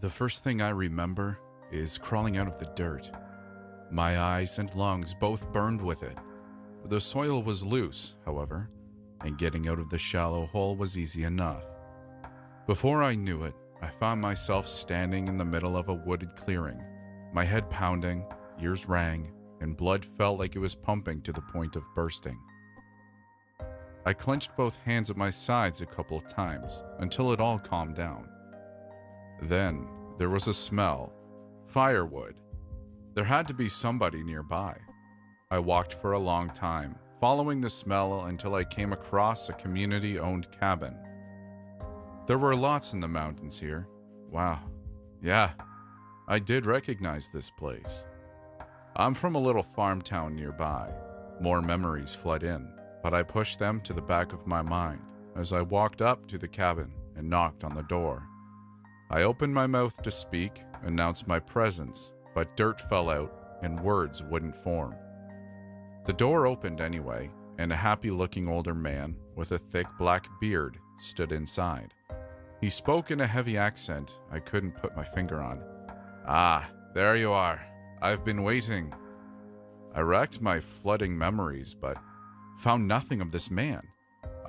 The first thing I remember is crawling out of the dirt. My eyes and lungs both burned with it. The soil was loose, however, and getting out of the shallow hole was easy enough. Before I knew it, I found myself standing in the middle of a wooded clearing, my head pounding, ears rang, and blood felt like it was pumping to the point of bursting. I clenched both hands at my sides a couple of times until it all calmed down. Then there was a smell. Firewood. There had to be somebody nearby. I walked for a long time, following the smell until I came across a community-owned cabin. There were lots in the mountains here. Wow. Yeah, I did recognize this place. I'm from a little farm town nearby. More memories flood in, but I pushed them to the back of my mind as I walked up to the cabin and knocked on the door. I opened my mouth to speak, announced my presence, but dirt fell out and words wouldn't form. The door opened anyway, and a happy-looking older man with a thick black beard stood inside. He spoke in a heavy accent I couldn't put my finger on. "Ah, there you are. I've been waiting." I racked my flooding memories, but found nothing of this man.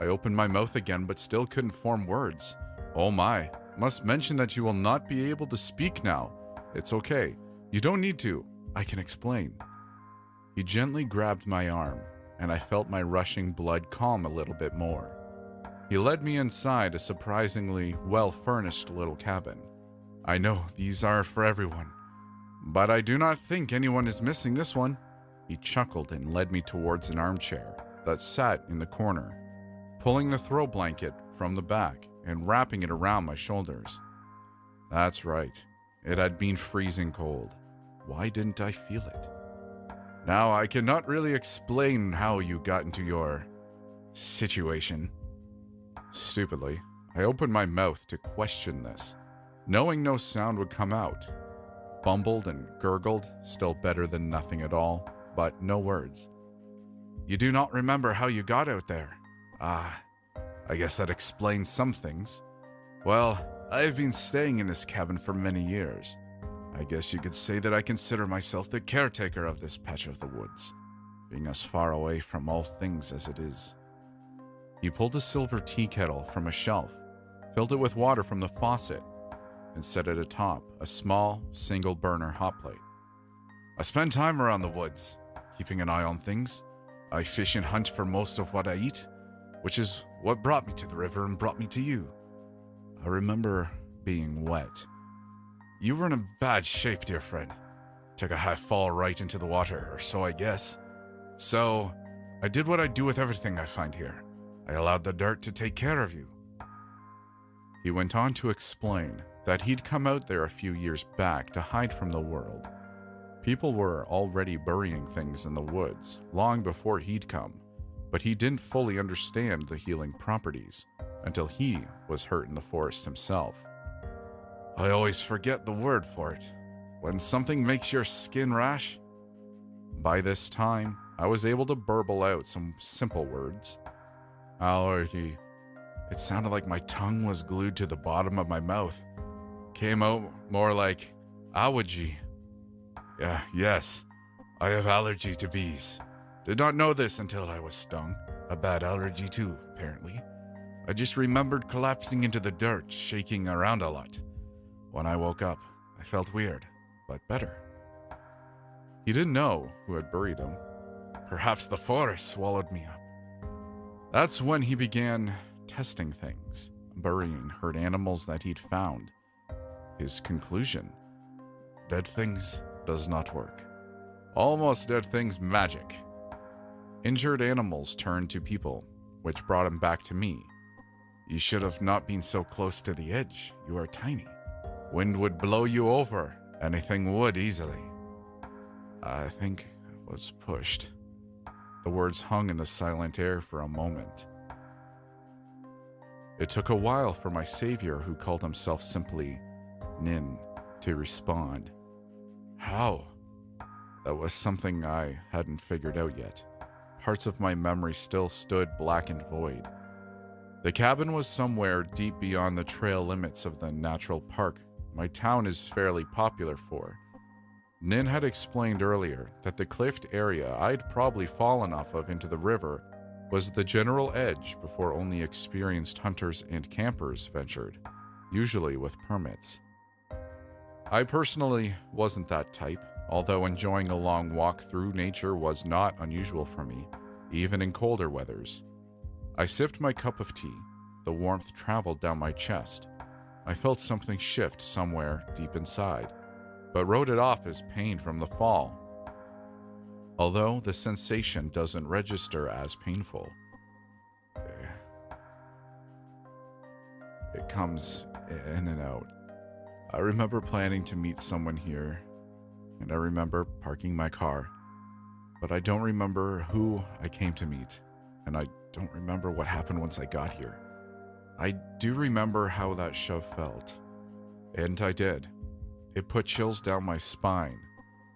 I opened my mouth again, but still couldn't form words. "Oh my, must mention that you will not be able to speak now. It's okay. You don't need to. I can explain." He gently grabbed my arm, and I felt my rushing blood calm a little bit more. He led me inside a surprisingly well-furnished little cabin. "I know these are for everyone, but I do not think anyone is missing this one." He chuckled and led me towards an armchair that sat in the corner, pulling the throw blanket from the back and wrapping it around my shoulders. That's right, it had been freezing cold. Why didn't I feel it? "Now, I cannot really explain how you got into your situation." Stupidly, I opened my mouth to question this, knowing no sound would come out. Bumbled and gurgled, still better than nothing at all, but no words. "You do not remember how you got out there? Ah, I guess that explains some things. Well, I've been staying in this cabin for many years. I guess you could say that I consider myself the caretaker of this patch of the woods, being as far away from all things as it is." He pulled a silver tea kettle from a shelf, filled it with water from the faucet, and set it atop a small, single-burner hot plate. "I spend time around the woods, keeping an eye on things. I fish and hunt for most of what I eat, which is what brought me to the river and brought me to you. I remember being wet. You were in a bad shape, dear friend. Took a half fall right into the water, or so I guess. So, I did what I do with everything I find here. I allowed the dirt to take care of you." He went on to explain that he'd come out there a few years back to hide from the world. People were already burying things in the woods long before he'd come, but he didn't fully understand the healing properties until he was hurt in the forest himself. "I always forget the word for it. When something makes your skin rash?" By this time, I was able to burble out some simple words. "Allergy." It sounded like my tongue was glued to the bottom of my mouth. Came out more like allergy. Yes, I have allergy to bees. Did not know this until I was stung. A bad allergy too, apparently. I just remembered collapsing into the dirt, shaking around a lot. When I woke up, I felt weird, but better. He didn't know who had buried him. Perhaps the forest swallowed me up. That's when he began testing things, burying hurt animals that he'd found. His conclusion: dead things does not work. Almost dead things magic. Injured animals turned to people, which brought him back to me. "You should have not been so close to the edge. You are tiny. Wind would blow you over. Anything would easily." I think I was pushed. The words hung in the silent air for a moment. It took a while for my savior, who called himself simply Nin, to respond. How? That was something I hadn't figured out yet. Parts of my memory still stood black and void. The cabin was somewhere deep beyond the trail limits of the natural park my town is fairly popular for. Nin had explained earlier that the cliffed area I'd probably fallen off of into the river was the general edge before only experienced hunters and campers ventured, usually with permits. I personally wasn't that type, although enjoying a long walk through nature was not unusual for me, even in colder weathers. I sipped my cup of tea. The warmth traveled down my chest. I felt something shift somewhere deep inside, but wrote it off as pain from the fall. Although the sensation doesn't register as painful. It comes in and out. I remember planning to meet someone here, and I remember parking my car, but I don't remember who I came to meet, and I don't remember what happened once I got here. I do remember how that shove felt, and I did. It put chills down my spine,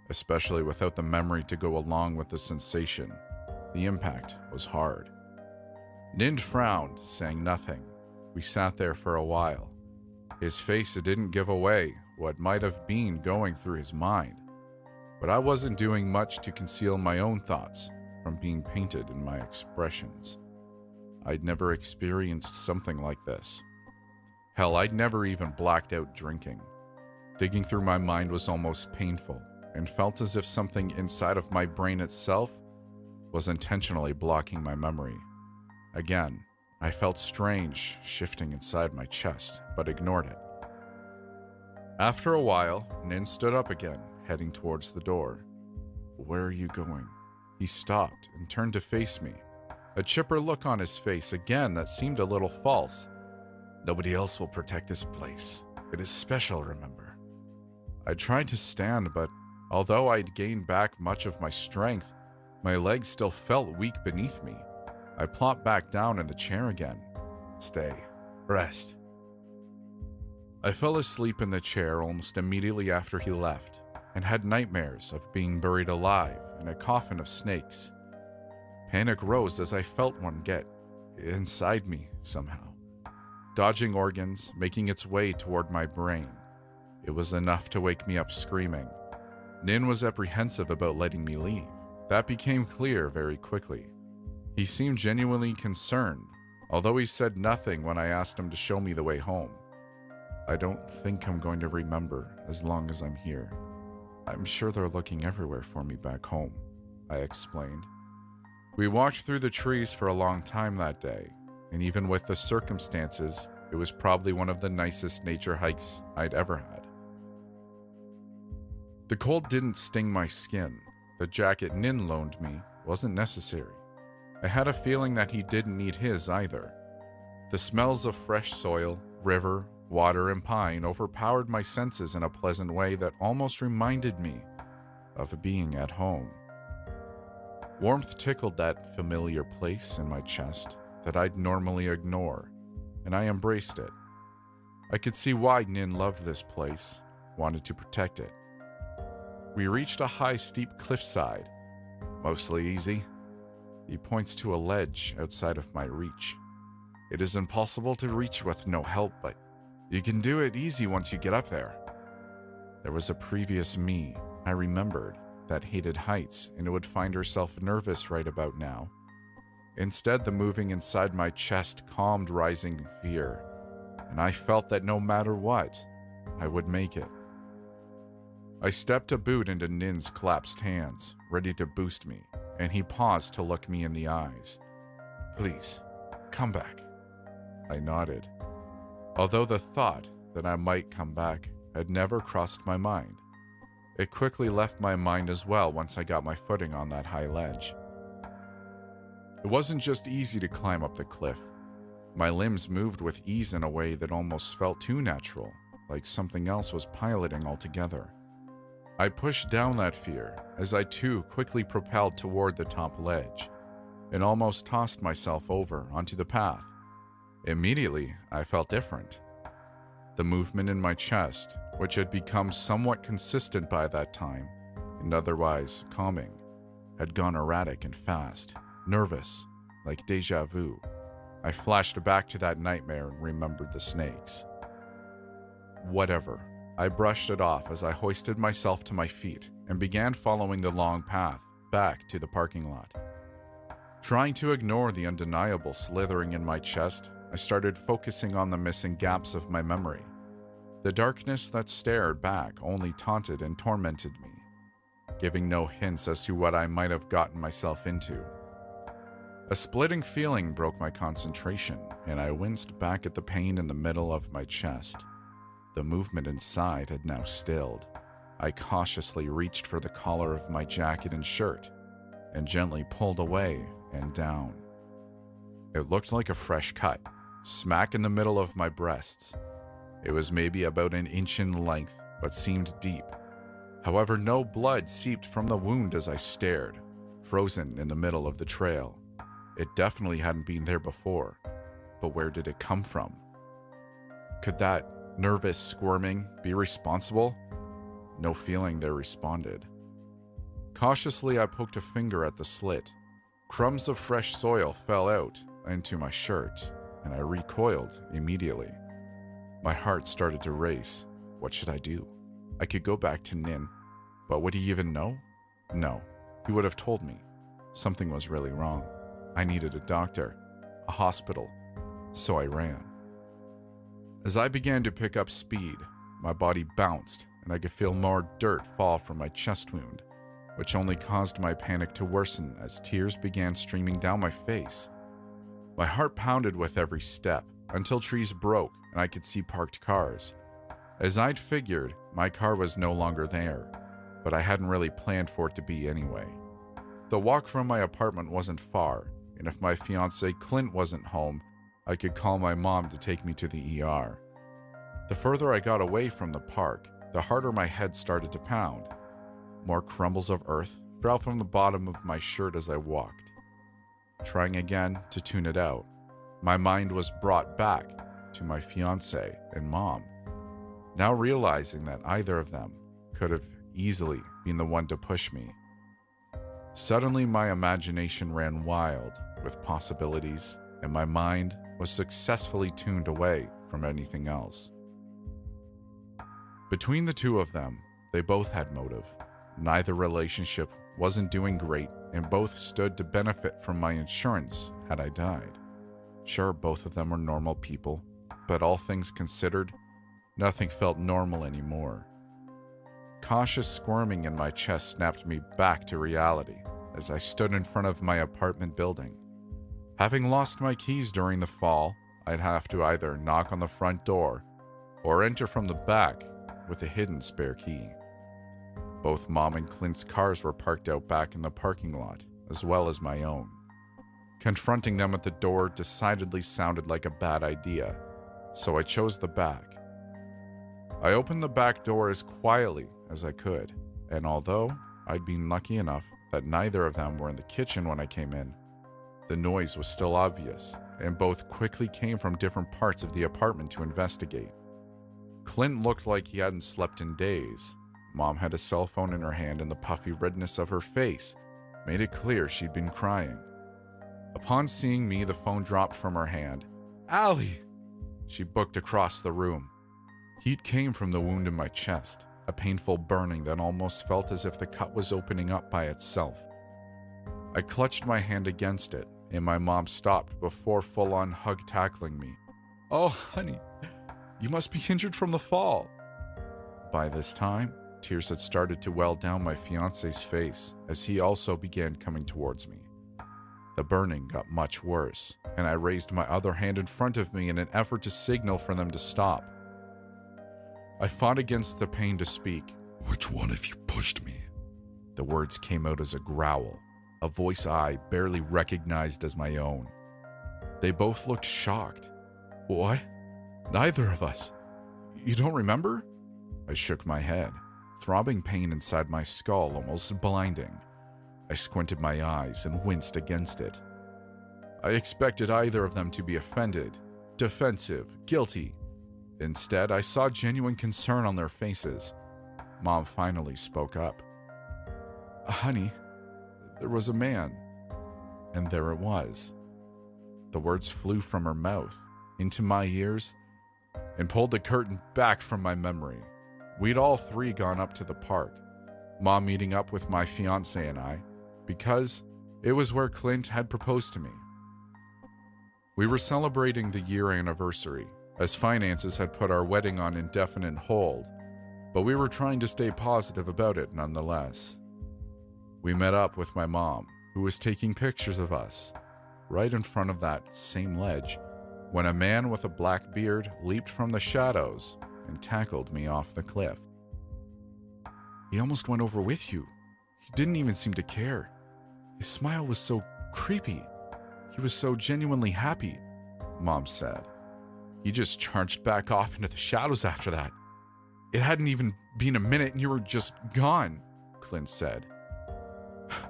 especially without the memory to go along with the sensation. The impact was hard. Nind frowned, saying nothing. We sat there for a while. His face didn't give away what might have been going through his mind, but I wasn't doing much to conceal my own thoughts from being painted in my expressions. I'd never experienced something like this. Hell, I'd never even blacked out drinking. Digging through my mind was almost painful, and felt as if something inside of my brain itself was intentionally blocking my memory. Again, I felt strange shifting inside my chest, but ignored it. After a while, Nin stood up again, heading towards the door. "Where are you going?" He stopped and turned to face me, a chipper look on his face again that seemed a little false. "Nobody else will protect this place. It is special, remember." I tried to stand, but although I'd gained back much of my strength, my legs still felt weak beneath me. I plopped back down in the chair again. "Stay. Rest." I fell asleep in the chair almost immediately after he left, and had nightmares of being buried alive in a coffin of snakes. Panic rose as I felt one get inside me somehow, dodging organs, making its way toward my brain. It was enough to wake me up screaming. Nin was apprehensive about letting me leave. That became clear very quickly. He seemed genuinely concerned, although he said nothing when I asked him to show me the way home. "I don't think I'm going to remember as long as I'm here. I'm sure they're looking everywhere for me back home," I explained. We walked through the trees for a long time that day, and even with the circumstances, it was probably one of the nicest nature hikes I'd ever had. The cold didn't sting my skin. The jacket Nin loaned me wasn't necessary. I had a feeling that he didn't need his either. The smells of fresh soil, river, water, and pine overpowered my senses in a pleasant way that almost reminded me of being at home. Warmth tickled that familiar place in my chest that I'd normally ignore, and I embraced it. I could see why Nin loved this place, wanted to protect it. We reached a high, steep cliffside. "Mostly easy." He points to a ledge outside of my reach. "It is impossible to reach with no help, but you can do it easy once you get up there." There was a previous me, I remembered, that hated heights and would find herself nervous right about now. Instead, the moving inside my chest calmed rising fear, and I felt that no matter what, I would make it. I stepped a boot into Nin's collapsed hands, ready to boost me, and he paused to look me in the eyes. "Please, come back." I nodded, although the thought that I might come back had never crossed my mind. It quickly left my mind as well once I got my footing on that high ledge. It wasn't just easy to climb up the cliff. My limbs moved with ease in a way that almost felt too natural, like something else was piloting altogether. I pushed down that fear as I too quickly propelled toward the top ledge and almost tossed myself over onto the path. Immediately, I felt different. The movement in my chest, which had become somewhat consistent by that time and otherwise calming, had gone erratic and fast, nervous, like deja vu. I flashed back to that nightmare and remembered the snakes. Whatever. I brushed it off as I hoisted myself to my feet and began following the long path back to the parking lot. Trying to ignore the undeniable slithering in my chest, I started focusing on the missing gaps of my memory. The darkness that stared back only taunted and tormented me, giving no hints as to what I might have gotten myself into. A splitting feeling broke my concentration, and I winced back at the pain in the middle of my chest. The movement inside had now stilled. I cautiously reached for the collar of my jacket and shirt, and gently pulled away and down. It looked like a fresh cut, smack in the middle of my breasts. It was maybe about an inch in length, but seemed deep. However, no blood seeped from the wound as I stared, frozen in the middle of the trail. It definitely hadn't been there before, but where did it come from? Could that nervous squirming be responsible? No feeling there responded. Cautiously, I poked a finger at the slit. Crumbs of fresh soil fell out into my shirt, and I recoiled immediately. My heart started to race. What should I do? I could go back to Nin, but would he even know? No, he would have told me. Something was really wrong. I needed a doctor, a hospital, so I ran. As I began to pick up speed, my body bounced, and I could feel more dirt fall from my chest wound, which only caused my panic to worsen as tears began streaming down my face. My heart pounded with every step until trees broke and I could see parked cars. As I'd figured, my car was no longer there, but I hadn't really planned for it to be anyway. The walk from my apartment wasn't far, and if my fiancé Clint wasn't home, I could call my mom to take me to the ER. The further I got away from the park, the harder my head started to pound. More crumbles of earth fell from the bottom of my shirt as I walked. Trying again to tune it out, my mind was brought back to my fiancé and mom, now realizing that either of them could have easily been the one to push me. Suddenly, my imagination ran wild with possibilities, and my mind was successfully tuned away from anything else. Between the two of them, they both had motive. Neither relationship wasn't doing great, and both stood to benefit from my insurance had I died. Sure, both of them were normal people, but all things considered, nothing felt normal anymore. Cautious squirming in my chest snapped me back to reality as I stood in front of my apartment building. Having lost my keys during the fall, I'd have to either knock on the front door or enter from the back with a hidden spare key. Both Mom and Clint's cars were parked out back in the parking lot, as well as my own. Confronting them at the door decidedly sounded like a bad idea, so I chose the back. I opened the back door as quietly as I could, and although I'd been lucky enough that neither of them were in the kitchen when I came in, the noise was still obvious, and both quickly came from different parts of the apartment to investigate. Clint looked like he hadn't slept in days. Mom had a cell phone in her hand, and the puffy redness of her face made it clear she'd been crying. Upon seeing me, the phone dropped from her hand. "Allie!" She booked across the room. Heat came from the wound in my chest, a painful burning that almost felt as if the cut was opening up by itself. I clutched my hand against it, and my mom stopped before full-on hug-tackling me. "Oh, honey, you must be injured from the fall." By this time, tears had started to well down my fiancé's face as he also began coming towards me. The burning got much worse, and I raised my other hand in front of me in an effort to signal for them to stop. I fought against the pain to speak. "Which one of you pushed me?" The words came out as a growl, a voice I barely recognized as my own. They both looked shocked. "What? Neither of us. You don't remember?" I shook my head, throbbing pain inside my skull almost blinding. I squinted my eyes and winced against it. I expected either of them to be offended, defensive, guilty. Instead, I saw genuine concern on their faces. Mom finally spoke up. "Honey, there was a man." And there it was. The words flew from her mouth, into my ears, and pulled the curtain back from my memory. We'd all three gone up to the park, Mom meeting up with my fiance and I, because it was where Clint had proposed to me. We were celebrating the year anniversary, as finances had put our wedding on indefinite hold, but we were trying to stay positive about it nonetheless. We met up with my mom, who was taking pictures of us, right in front of that same ledge, when a man with a black beard leaped from the shadows and tackled me off the cliff. He almost went over with you. He didn't even seem to care. His smile was so creepy. He was so genuinely happy, Mom said. He just charged back off into the shadows after that. It hadn't even been a minute and you were just gone, Clint said.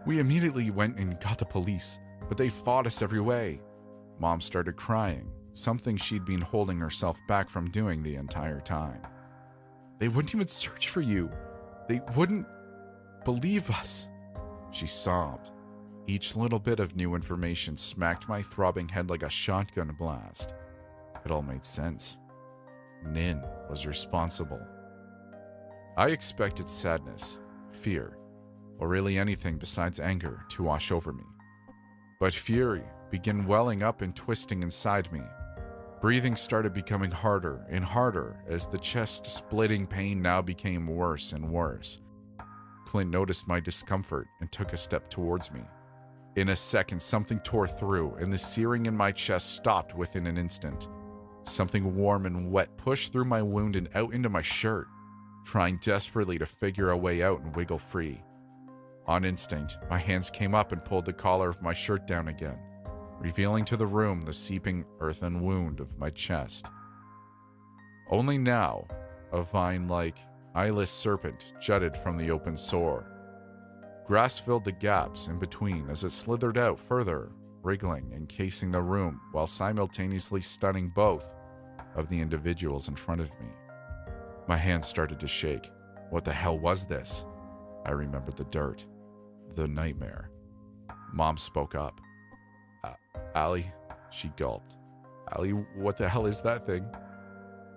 We immediately went and got the police, but they fought us every way. Mom started crying, something she'd been holding herself back from doing the entire time. They wouldn't even search for you. They wouldn't believe us, she sobbed. Each little bit of new information smacked my throbbing head like a shotgun blast. It all made sense. Nin was responsible. I expected sadness, fear, or really anything besides anger to wash over me. But fury began welling up and twisting inside me. Breathing started becoming harder and harder as the chest-splitting pain now became worse and worse. Clint noticed my discomfort and took a step towards me. In a second, something tore through, and the searing in my chest stopped within an instant. Something warm and wet pushed through my wound and out into my shirt, trying desperately to figure a way out and wiggle free. On instinct, my hands came up and pulled the collar of my shirt down again, revealing to the room the seeping earthen wound of my chest. Only now, a vine-like, eyeless serpent jutted from the open sore. Grass filled the gaps in between as it slithered out further, wriggling and casing the room while simultaneously stunning both of the individuals in front of me. My hands started to shake. What the hell was this? I remembered the dirt, the nightmare. Mom spoke up. Allie, she gulped. Allie, what the hell is that thing?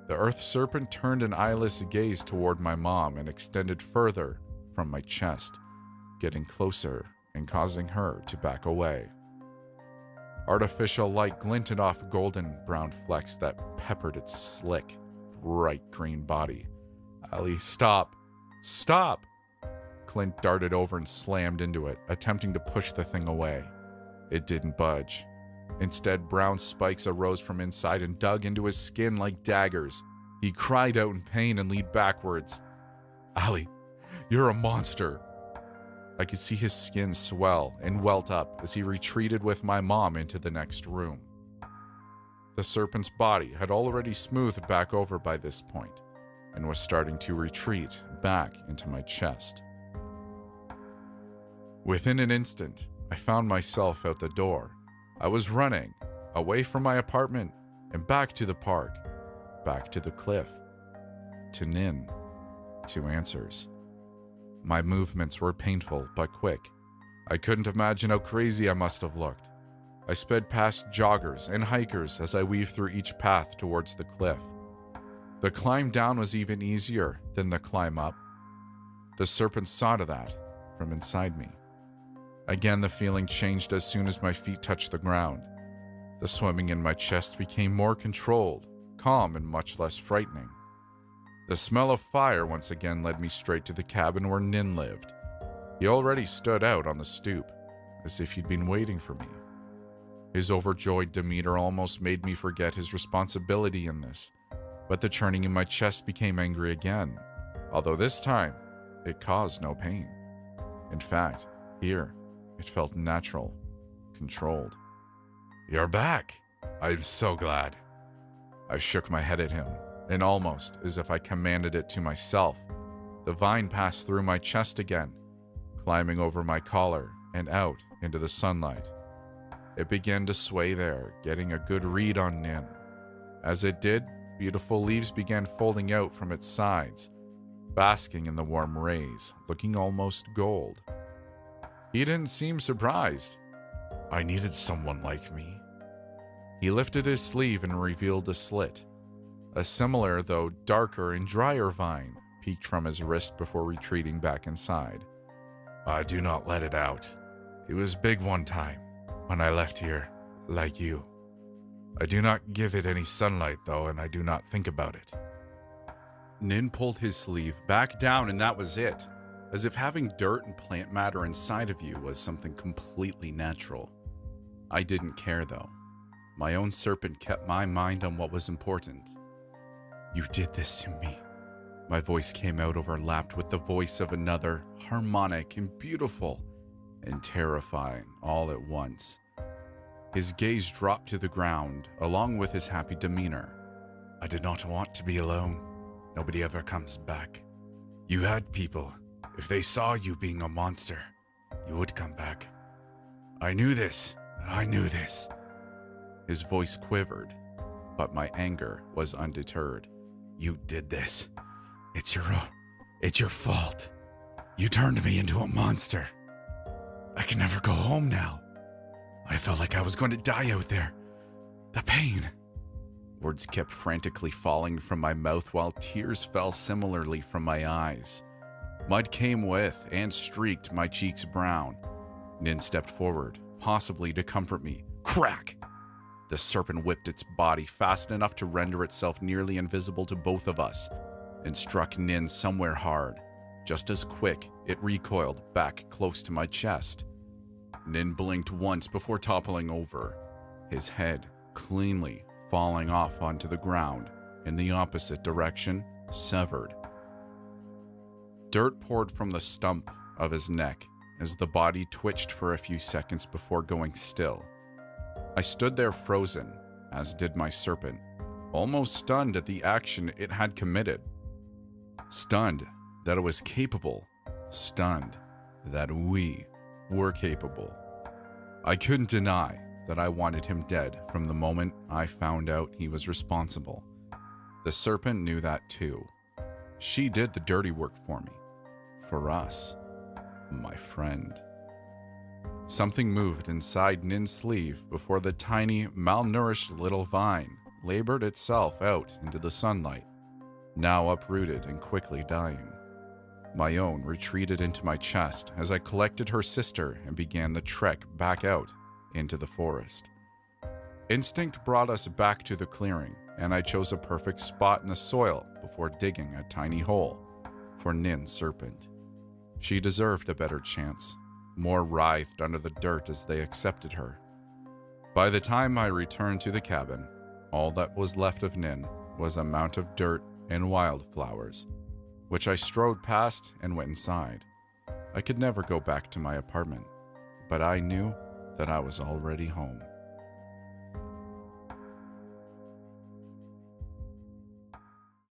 The earth serpent turned an eyeless gaze toward my mom and extended further from my chest, getting closer and causing her to back away. Artificial light glinted off golden brown flecks that peppered its slick, bright green body. Allie, stop! Stop! Clint darted over and slammed into it, attempting to push the thing away. It didn't budge. Instead, brown spikes arose from inside and dug into his skin like daggers. He cried out in pain and leaned backwards. Allie, you're a monster! I could see his skin swell and welt up as he retreated with my mom into the next room. The serpent's body had already smoothed back over by this point and was starting to retreat back into my chest. Within an instant, I found myself out the door. I was running, away from my apartment and back to the park, back to the cliff, to Nin, to answers. My movements were painful but quick. I couldn't imagine how crazy I must have looked. I sped past joggers and hikers as I weaved through each path towards the cliff. The climb down was even easier than the climb up. The serpent saw to that from inside me. Again, the feeling changed as soon as my feet touched the ground. The swimming in my chest became more controlled, calm, and much less frightening. The smell of fire once again led me straight to the cabin where Nin lived. He already stood out on the stoop, as if he'd been waiting for me. His overjoyed demeanor almost made me forget his responsibility in this, but the churning in my chest became angry again, although this time, it caused no pain. In fact, here, it felt natural, controlled. You're back! I'm so glad. I shook my head at him, and almost as if I commanded it to myself, the vine passed through my chest again, climbing over my collar and out into the sunlight. It began to sway there, getting a good read on Nin. As it did, beautiful leaves began folding out from its sides, basking in the warm rays, looking almost gold. He didn't seem surprised. I needed someone like me. He lifted his sleeve and revealed a slit. A similar, though darker and drier vine peeked from his wrist before retreating back inside. I do not let it out. It was big one time, when I left here, like you. I do not give it any sunlight though, and I do not think about it. Nin pulled his sleeve back down and that was it, as if having dirt and plant matter inside of you was something completely natural. I didn't care though. My own serpent kept my mind on what was important. You did this to me. My voice came out overlapped with the voice of another, harmonic and beautiful and terrifying all at once. His gaze dropped to the ground, along with his happy demeanor. I did not want to be alone. Nobody ever comes back. You had people. If they saw you being a monster, you would come back. I knew this. I knew this. His voice quivered, but my anger was undeterred. You did this. It's your fault. You turned me into a monster. I can never go home now. I felt like I was going to die out there. The pain. Words kept frantically falling from my mouth while tears fell similarly from my eyes. Mud came with and streaked my cheeks brown. Nin stepped forward, possibly to comfort me. Crack! The serpent whipped its body fast enough to render itself nearly invisible to both of us and struck Nin somewhere hard. Just as quick, it recoiled back close to my chest. Nin blinked once before toppling over, his head cleanly falling off onto the ground in the opposite direction, severed. Dirt poured from the stump of his neck as the body twitched for a few seconds before going still. I stood there frozen, as did my serpent, almost stunned at the action it had committed. Stunned that it was capable, stunned that we were capable. I couldn't deny that I wanted him dead from the moment I found out he was responsible. The serpent knew that too. She did the dirty work for me. For us. My friend. Something moved inside Nin's sleeve before the tiny, malnourished little vine labored itself out into the sunlight, now uprooted and quickly dying. My own retreated into my chest as I collected her sister and began the trek back out into the forest. Instinct brought us back to the clearing, and I chose a perfect spot in the soil before digging a tiny hole for Nin's serpent. She deserved a better chance. More writhed under the dirt as they accepted her. By the time I returned to the cabin, all that was left of Nin was a mount of dirt and wildflowers, which I strode past and went inside. I could never go back to my apartment, but I knew that I was already home.